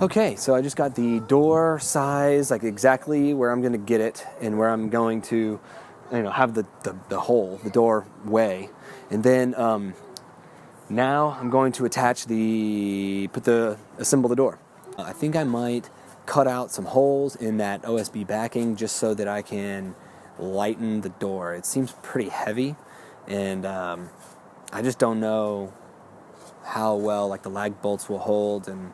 Okay, so I just got the door size, like exactly where I'm going to get it and where I'm going to, have the hole, the doorway. And then now I'm going to assemble the door. I think I might cut out some holes in that OSB backing just so that I can lighten the door. It seems pretty heavy, and I just don't know how well like the lag bolts will hold, and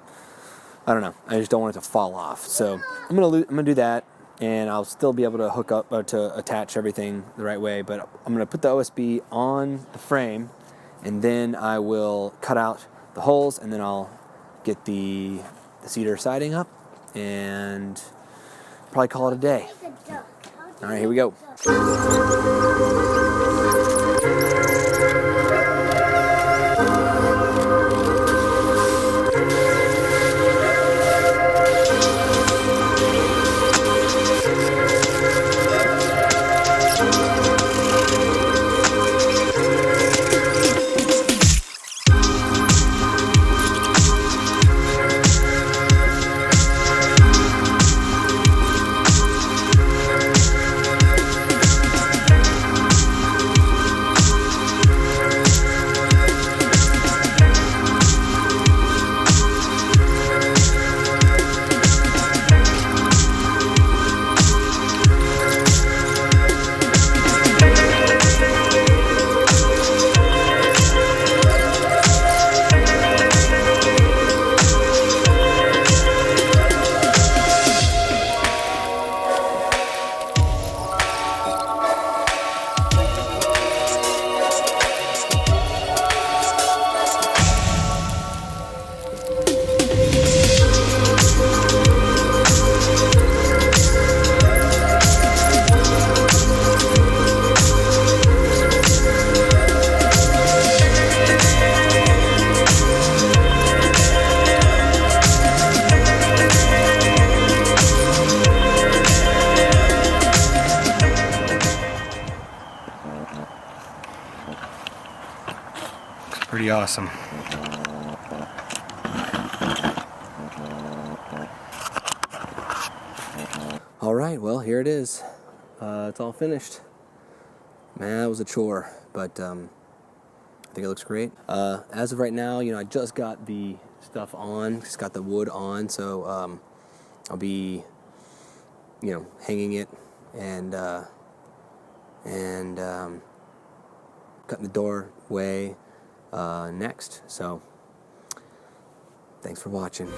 I don't know. I just don't want it to fall off. So I'm gonna do that, and I'll still be able to hook up or to attach everything the right way. But I'm gonna put the OSB on the frame, and then I will cut out the holes, and then I'll get the cedar siding up, and probably call it a day. All right, here we go. Pretty awesome. All right, well, here it is. It's all finished. Man, that was a chore, but I think it looks great. As of right now, I just got the stuff on, just got the wood on, so I'll be, hanging it and cutting the doorway next. So thanks for watching.